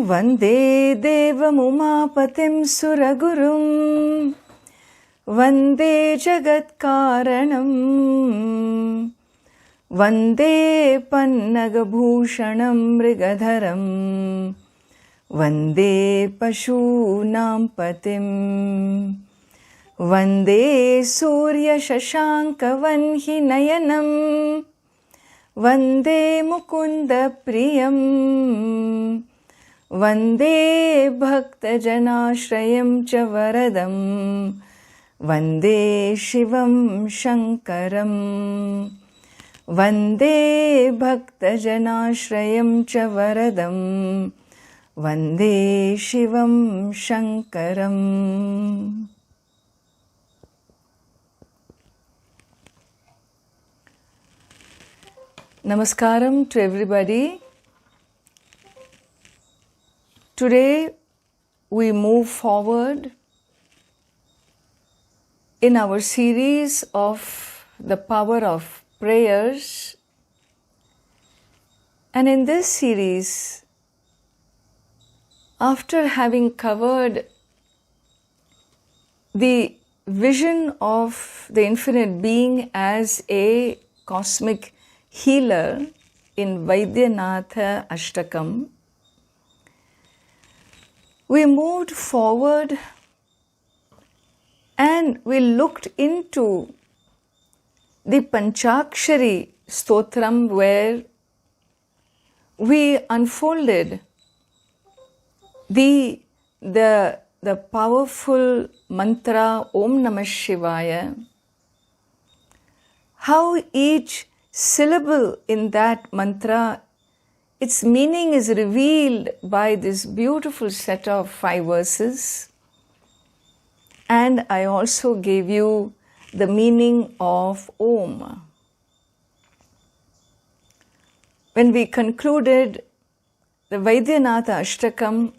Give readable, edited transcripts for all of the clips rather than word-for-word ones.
Vande Devam Umapatim Suragurum Vande Jagat Karanam Vande Pannagabhushanam Mrigadharam Vande Pashunam Patim Vande Surya Shashanka Vanhi Nayanam Vande Mukunda Priyam Vande Bhakta Janashrayam Cha Varadam Vande Shivam Shankaram Vande Bhakta Janashrayam Cha Varadam Vande Shivam Shankaram. Namaskaram to everybody. Today we move forward in our series of the power of prayers, and in this series, after having covered the vision of the infinite being as a cosmic healer in Vaidyanatha Ashtakam, we moved forward and we looked into the Panchakshari Stotram, where we unfolded the powerful mantra Om Namah Shivaya, how each syllable in that mantra, its meaning is revealed by this beautiful set of 5 verses. And I also gave you the meaning of Om. When we concluded the Vaidyanatha Ashtakam,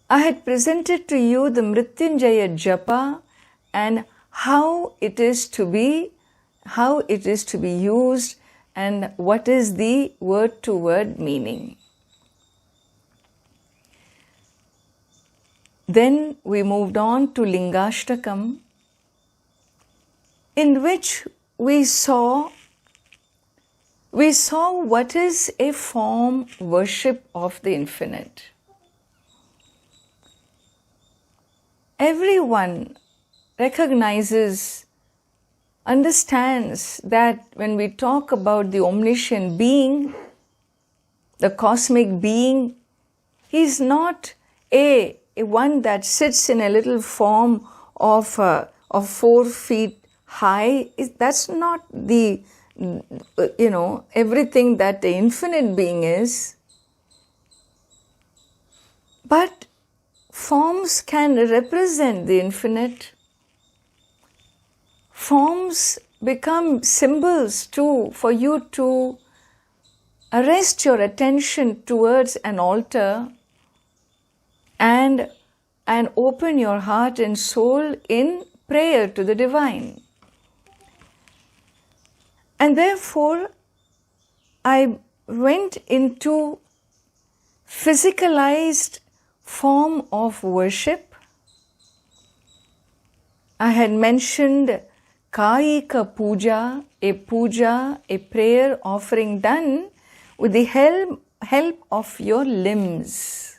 I had presented to you the Mrityunjaya Japa and how it is to be used and what is the word-to-word meaning. Then we moved on to Lingashtakam, in which we saw what is a form worship of the infinite. Everyone recognizes, understands that when we talk about the omniscient being, the cosmic being, he is not a one that sits in a little form of 4 feet high. That's not the, everything that the infinite being is. But forms can represent the infinite. Forms become symbols too for you to arrest your attention towards an altar and open your heart and soul in prayer to the divine. And therefore, I went into physicalized form of worship. I had mentioned Kayika Puja, a prayer offering done with the help of your limbs.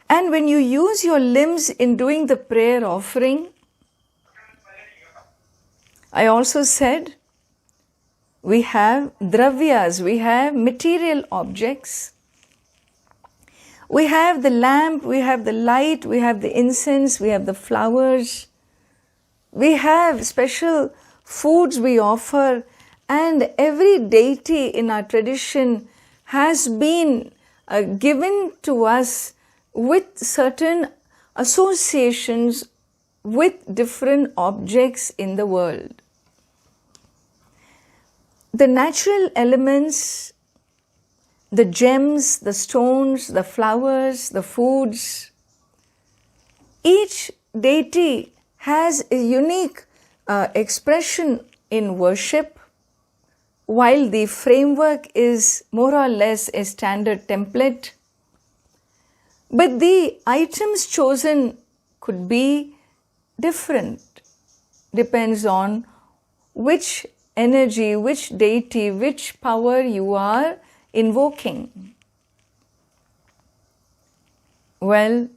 And when you use your limbs in doing the prayer offering, I also said we have dravyas, we have material objects. We have the lamp, we have the light, we have the incense, we have the flowers. We have special foods we offer, and every deity in our tradition has been given to us with certain associations with different objects in the world. The natural elements, the gems, the stones, the flowers, the foods, each deity has a unique expression in worship while the framework is more or less a standard template, but the items chosen could be different, depends on which energy, which deity, which power you are invoking. Well,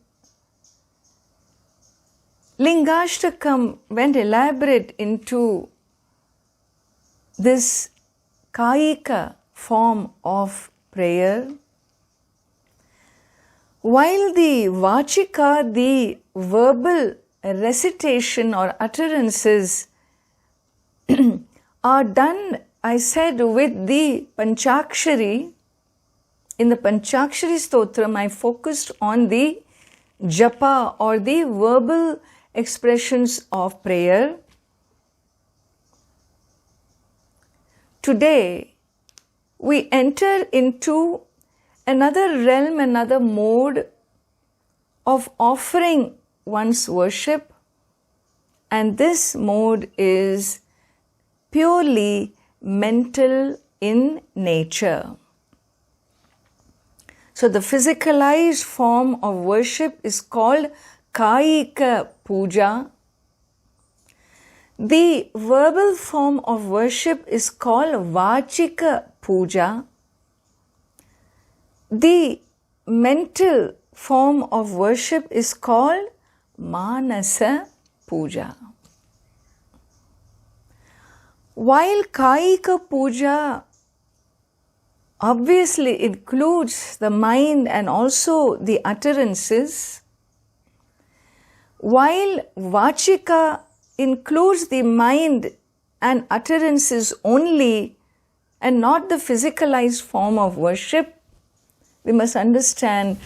Lingashtakam went elaborate into this Kayika form of prayer, while the Vachika, the verbal recitation or utterances are done, I said, with the Panchakshari. In the Panchakshari Stotram, I focused on the japa or the verbal expressions of prayer. Today, we enter into another realm, another mode of offering one's worship, and this mode is purely mental in nature. So the physicalized form of worship is called Kayika Puja. The verbal form of worship is called Vachika Puja. The mental form of worship is called Manasa Puja. While Kayika Puja obviously includes the mind and also the utterances, while Vachika includes the mind and utterances only and not the physicalized form of worship, we must understand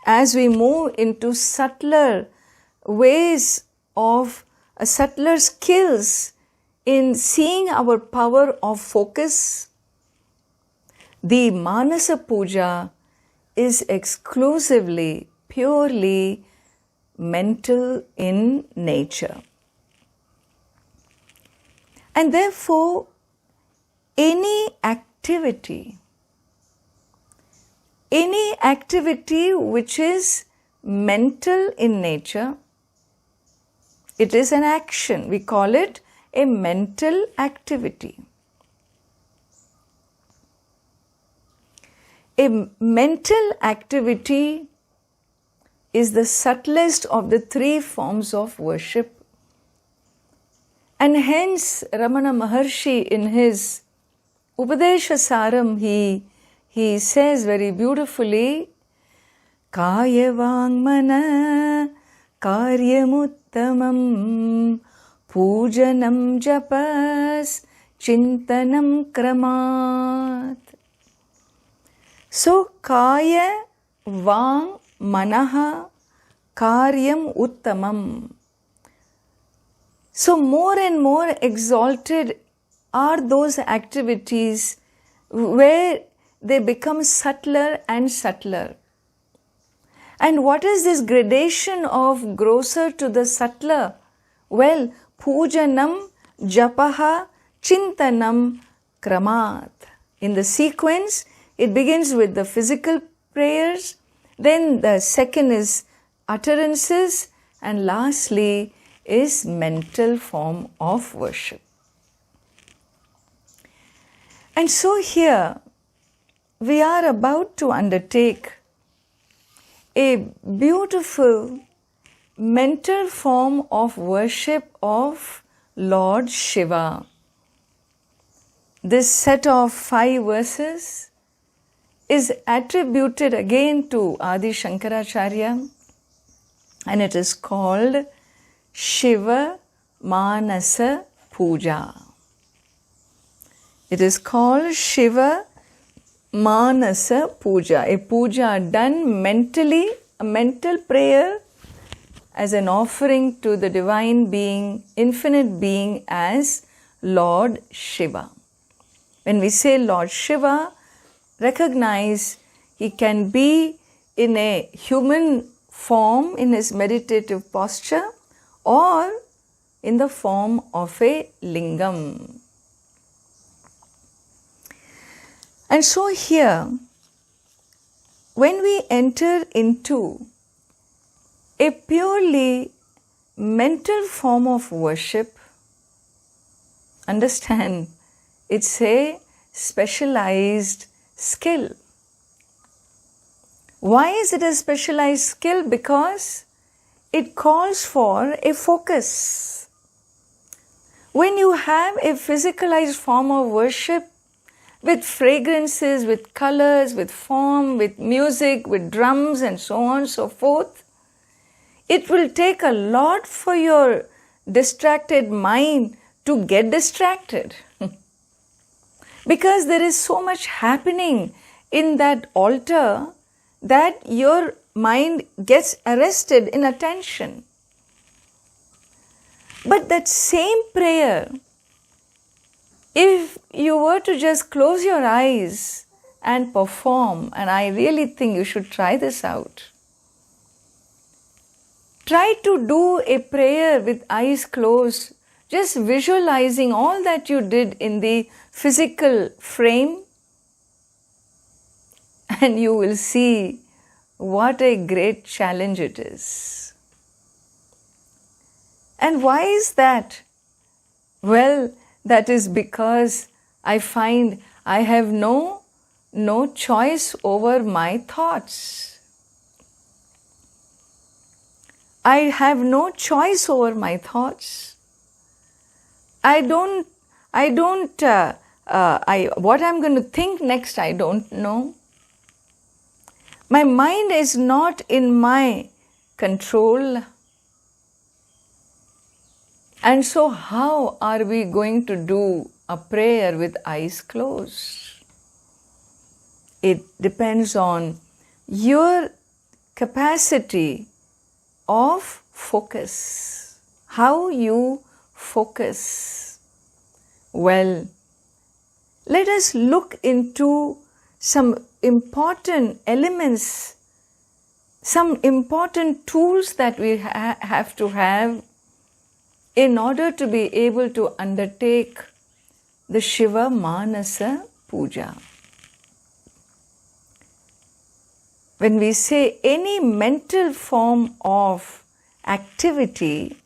as we move into subtler ways of subtler skills in seeing our power of focus, the Manasa Puja is exclusively, purely mental in nature. And therefore, any activity which is mental in nature, it is an action. We call it a mental activity. A mental activity is the subtlest of the three forms of worship. And hence Ramana Maharshi in his Upadesha Saram, he says very beautifully, Kaya Vangmana Karyamuttamam Pujanam Japas Chintanam Kramat. So, Kaya Vang Manaha Karyam Uttamam. So, more and more exalted are those activities where they become subtler and subtler. And what is this gradation of grosser to the subtler? Well, Pujanam Japaha Chintanam Kramat. In the sequence, it begins with the physical prayers, then the second is utterances, and lastly is mental form of worship. And so here we are about to undertake a beautiful mental form of worship of Lord Shiva. This set of 5 verses is attributed again to Adi Shankaracharya, and it is called Shiva Manasa Puja. It is called Shiva Manasa Puja, a puja done mentally, a mental prayer as an offering to the divine being, infinite being as Lord Shiva. When we say Lord Shiva, recognize he can be in a human form in his meditative posture or in the form of a lingam. And so here, when we enter into a purely mental form of worship, understand, it's a specialized skill. Why is it a specialized skill? Because it calls for a focus. When you have a physicalized form of worship with fragrances, with colors, with form, with music, with drums and so on and so forth, it will take a lot for your distracted mind to get distracted. Because there is so much happening in that altar that your mind gets arrested in attention. But that same prayer, if you were to just close your eyes and perform, and I really think you should try this out. Try to do a prayer with eyes closed, just visualizing all that you did in the physical frame, and you will see what a great challenge it is. And why is that? Well, that is because I find I have no choice over my thoughts. I have no choice over my thoughts. What I'm going to think next, I don't know. My mind is not in my control. And so how are we going to do a prayer with eyes closed? It depends on your capacity of focus. How you focus. Well, let us look into some important elements, some important tools that we have to have in order to be able to undertake the Shiva Manasa Puja. When we say any mental form of activity,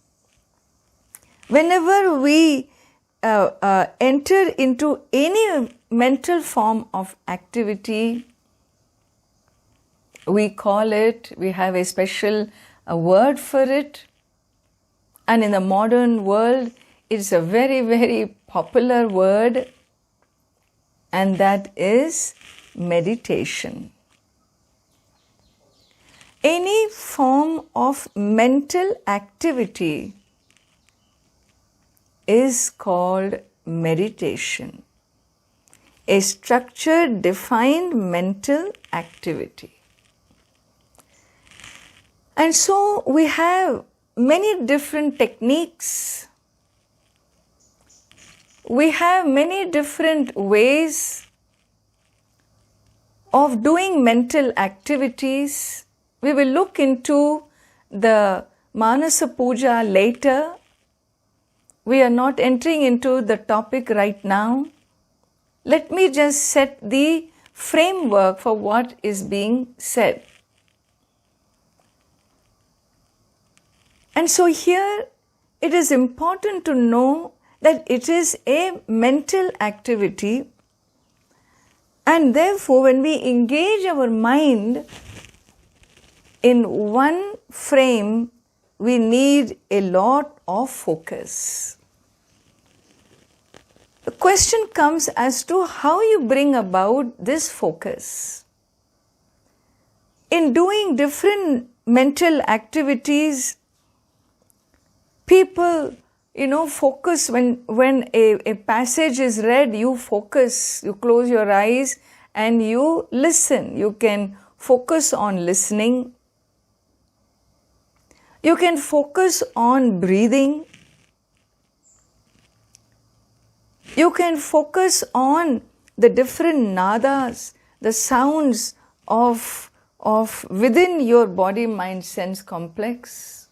whenever we enter into any mental form of activity, we call it, we have a special word for it, and in the modern world, it's a very, very popular word, and that is meditation. Any form of mental activity is called meditation. A structured, defined mental activity. And so we have many different techniques. We have many different ways of doing mental activities. We will look into the Manasa Puja later. We are not entering into the topic right now. Let me just set the framework for what is being said. And so here it is important to know that it is a mental activity, and therefore when we engage our mind in one frame, we need a lot of focus. The question comes as to how you bring about this focus. In doing different mental activities, people, focus when a passage is read, you focus, you close your eyes and you listen. You can focus on listening. You can focus on breathing. You can focus on the different nadas, the sounds of within your body-mind sense complex.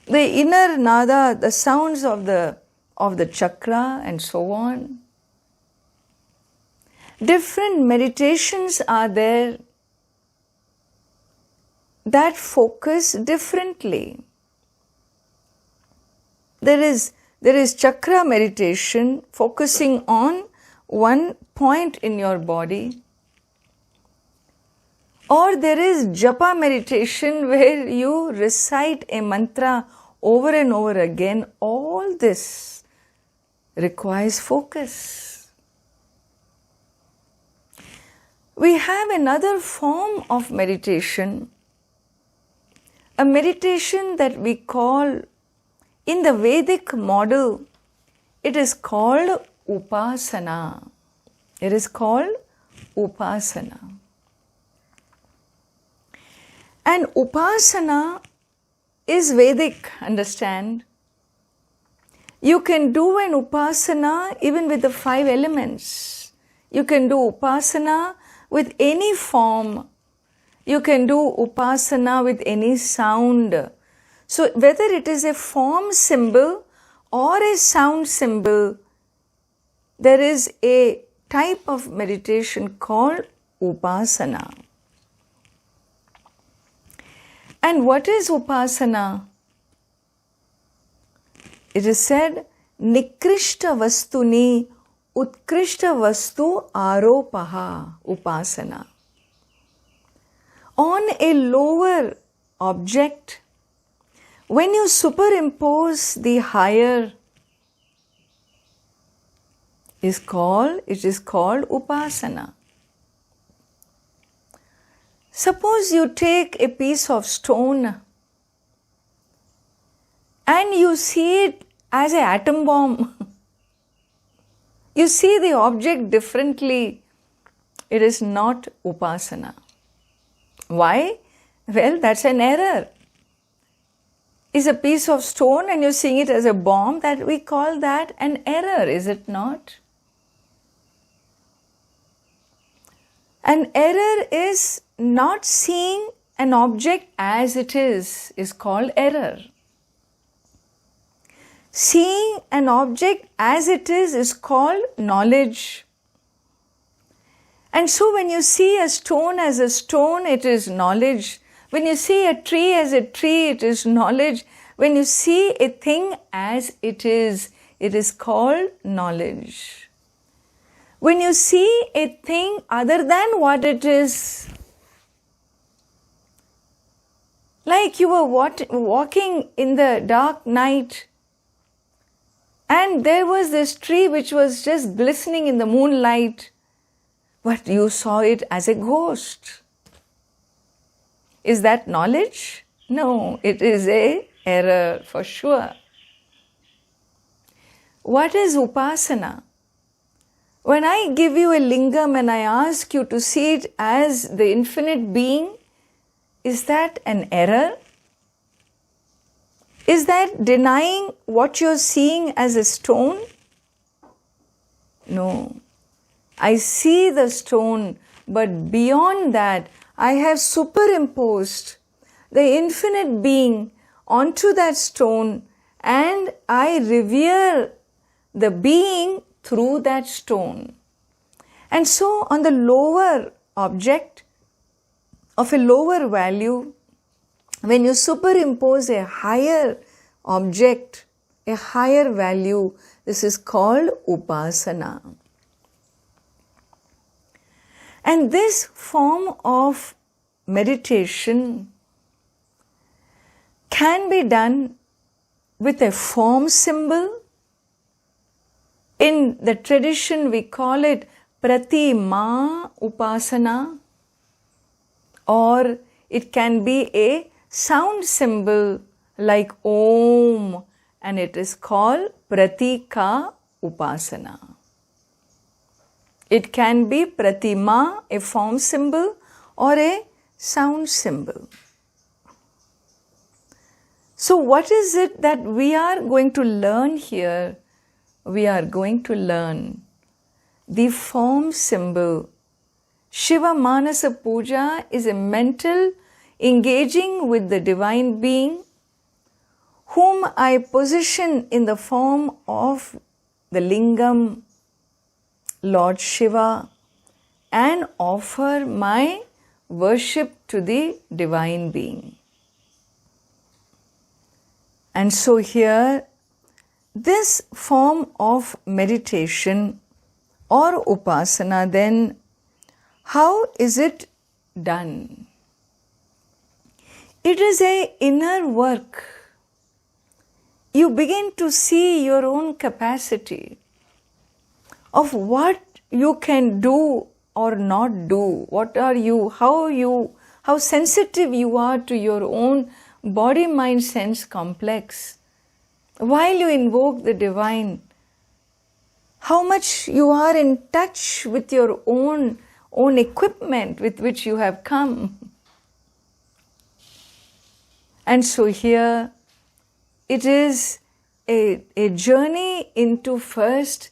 The inner nada, the sounds of the chakra and so on. Different meditations are there that focus differently. There is chakra meditation focusing on one point in your body. Or there is japa meditation where you recite a mantra over and over again. All this requires focus. We have another form of meditation, a meditation that we call, in the Vedic model, it is called upasana. It is called upasana. And upasana is Vedic, understand? You can do an upasana even with the 5 elements. You can do upasana with any form. You can do upasana with any sound. So whether it is a form symbol or a sound symbol, there is a type of meditation called upasana. And what is upasana? It is said, Nikrishta vastuni utkrishta vastu aropaha upasana. On a lower object, when you superimpose the higher, it is called upasana. Suppose you take a piece of stone and you see it as an atom bomb. You see the object differently. It is not upasana. Why? Well, that's an error. It's a piece of stone and you're seeing it as a bomb, that we call that an error, is it not? An error is not seeing an object as it is called error. Seeing an object as it is called knowledge. And so when you see a stone as a stone, it is knowledge. When you see a tree as a tree, it is knowledge. When you see a thing as it is called knowledge. When you see a thing other than what it is, like you were walking in the dark night and there was this tree which was just glistening in the moonlight, but you saw it as a ghost. Is that knowledge? No, it is an error for sure. What is upasana? When I give you a lingam and I ask you to see it as the infinite being, is that an error? Is that denying what you're seeing as a stone? No. I see the stone, but beyond that, I have superimposed the infinite being onto that stone and I revere the being through that stone. And so on the lower object of a lower value, when you superimpose a higher object, a higher value, this is called upasana. And this form of meditation can be done with a form symbol. In the tradition, we call it pratima upasana, or it can be a sound symbol like Om, and it is called pratika upasana. It can be pratima, a form symbol, or a sound symbol. So what is it that we are going to learn here? We are going to learn the form symbol. Shiva Manasa Puja is a mental engaging with the Divine Being, whom I position in the form of the lingam, Lord Shiva, and offer my worship to the Divine Being. And so here, this form of meditation or upasana, then how is it done? It is an inner work. You begin to see your own capacity of what you can do or not do. What are you, how sensitive you are to your own body, mind, sense complex. While you invoke the divine, how much you are in touch with your own equipment with which you have come. And so here it is a journey into first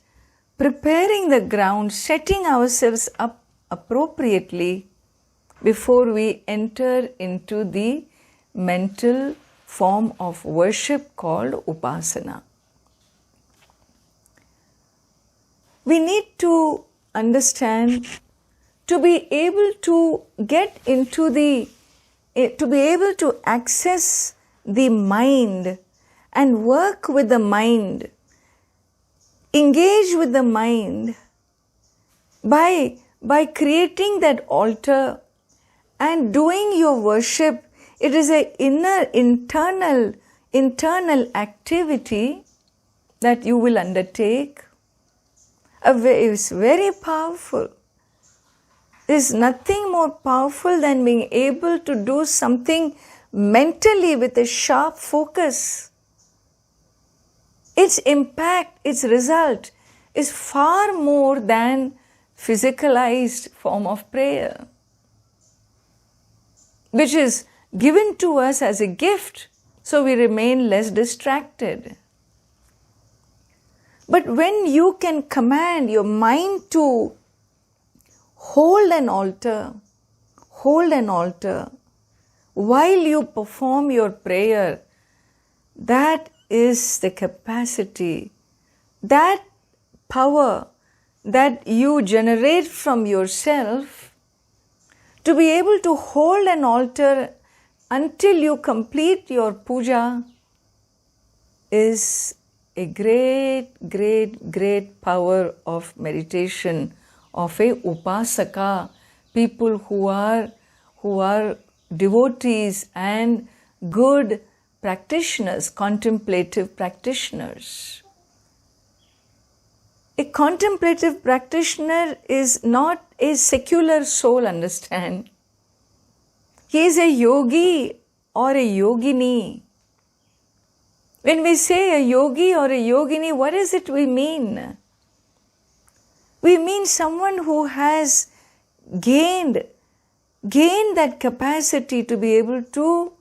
preparing the ground, setting ourselves up appropriately before we enter into the mental form of worship called upasana. We need to understand, to be able to get into to be able to access the mind and work with the mind, engage with the mind by creating that altar and doing your worship. It is an internal activity that you will undertake. It's very powerful. There's nothing more powerful than being able to do something mentally with a sharp focus. Its impact, its result is far more than physicalized form of prayer, which is given to us as a gift, so we remain less distracted. But when you can command your mind to hold an altar while you perform your prayer, that is the capacity, that power that you generate from yourself to be able to hold an altar until you complete your puja is a great power of meditation, of a upasaka, people who are devotees and good practitioners, contemplative practitioners. A contemplative practitioner is not a secular soul, understand. He is a yogi or a yogini. When we say a yogi or a yogini, what is it we mean? We mean someone who has gained that capacity to be able to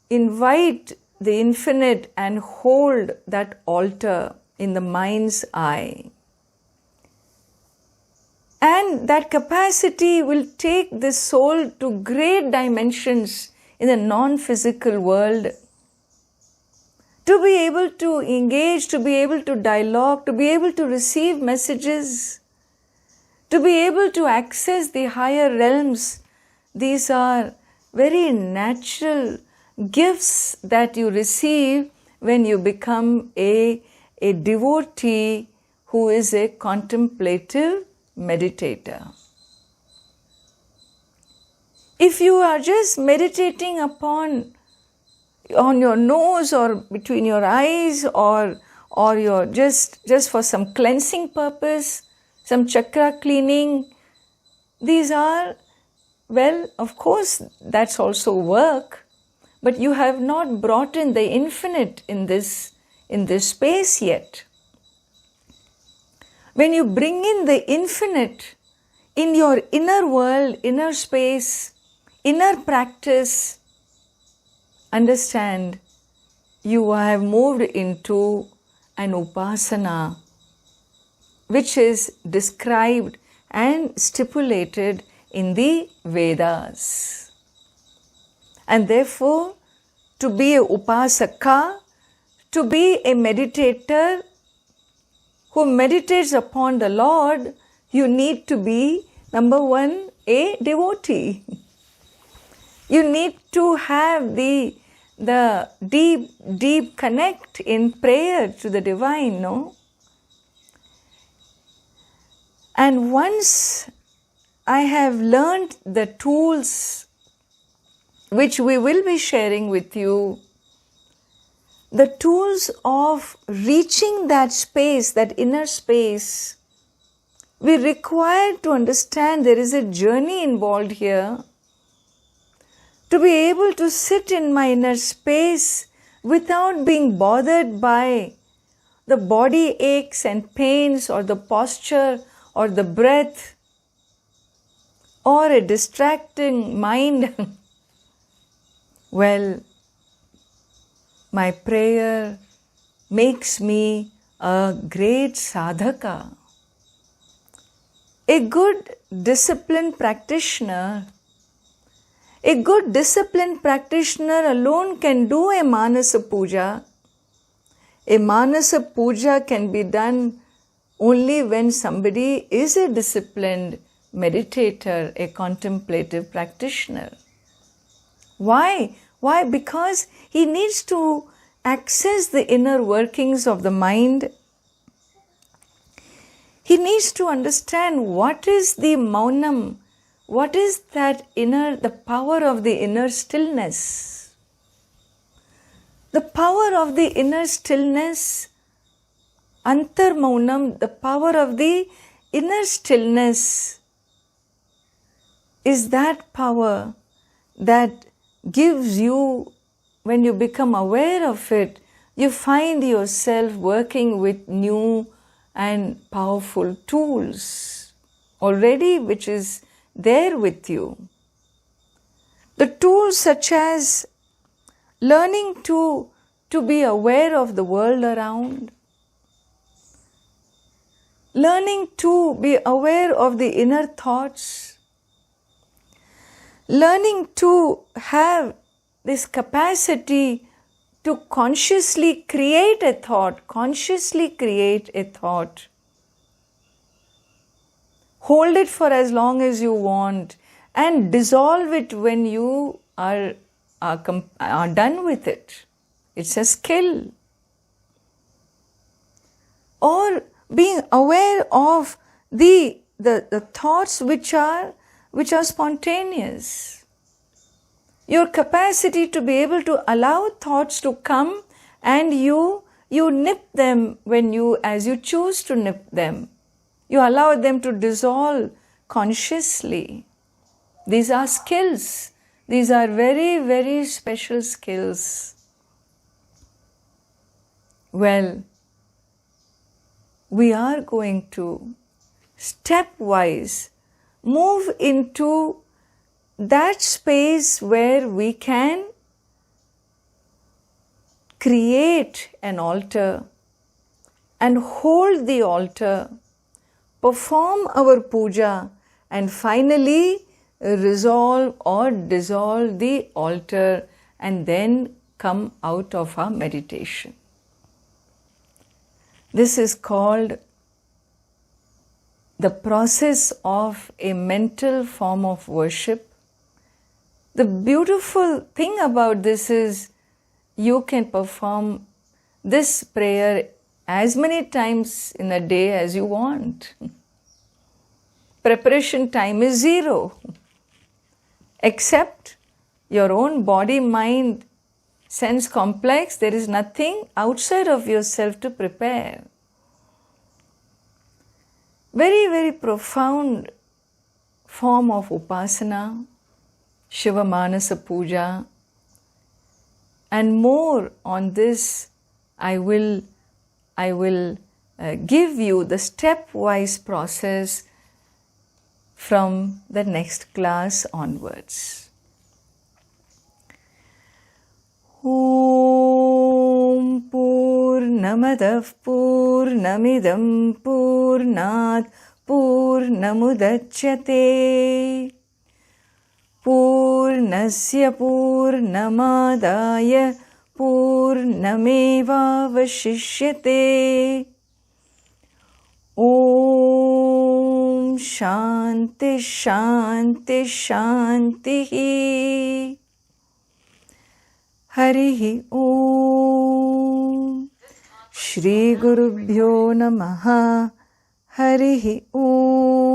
invite the infinite and hold that altar in the mind's eye. And that capacity will take the soul to great dimensions in the non-physical world. To be able to engage, to be able to dialogue, to be able to receive messages, to be able to access the higher realms. These are very natural gifts that you receive when you become a devotee who is a contemplative meditator. If you are just meditating on your nose or between your eyes or your just for some cleansing purpose, some chakra cleaning, these are, well, of course, that's also work, but you have not brought in the infinite in this space yet. When you bring in the infinite in your inner world, inner space, inner practice, understand you have moved into an upasana which is described and stipulated in the Vedas. And therefore, to be a upasaka, to be a meditator who meditates upon the Lord, you need to be Number one, a devotee. You need to have the deep connect in prayer to the divine, no? And once I have learned the tools which we will be sharing with you, the tools of reaching that space, that inner space, we require to understand there is a journey involved here. To be able to sit in my inner space without being bothered by the body aches and pains or the posture or the breath or a distracting mind. Well, my prayer makes me a great sadhaka. A good disciplined practitioner alone can do a Manasa Puja. A Manasa Puja can be done only when somebody is a disciplined meditator, a contemplative practitioner. Why? Why? Because he needs to access the inner workings of the mind. He needs to understand what is the maunam, what is that inner, the power of the inner stillness. The power of the inner stillness, antar maunam, the power of the inner stillness is that power that gives you, when you become aware of it, you find yourself working with new and powerful tools already, which is there with you. The tools such as learning to be aware of the world around, learning to be aware of the inner thoughts, learning to have this capacity to consciously create a thought, hold it for as long as you want and dissolve it when you are done with it. It's a skill. Or being aware of the thoughts which are spontaneous. Your capacity to be able to allow thoughts to come and you nip them as you choose to nip them. You allow them to dissolve consciously. These are skills. These are very, very special skills. Well, we are going to stepwise move into that space where we can create an altar and hold the altar, perform our puja, and finally resolve or dissolve the altar and then come out of our meditation. This is called the process of a mental form of worship. The beautiful thing about this is you can perform this prayer as many times in a day as you want. Preparation time is 0. Except your own body, mind, sense complex, there is nothing outside of yourself to prepare. Very, very profound form of upasana, Shiva Manasa Puja, and more on this I will give you the stepwise process from the next class onwards. Om Purnamadav Purnamidam Purnat Purnamudachyate Purnasya Purnamadaya Purnameva Vashishyate. Om Shanti Shanti Shanti. Harihi Om. Shri Gurubhyo Namaha. Harihi Om.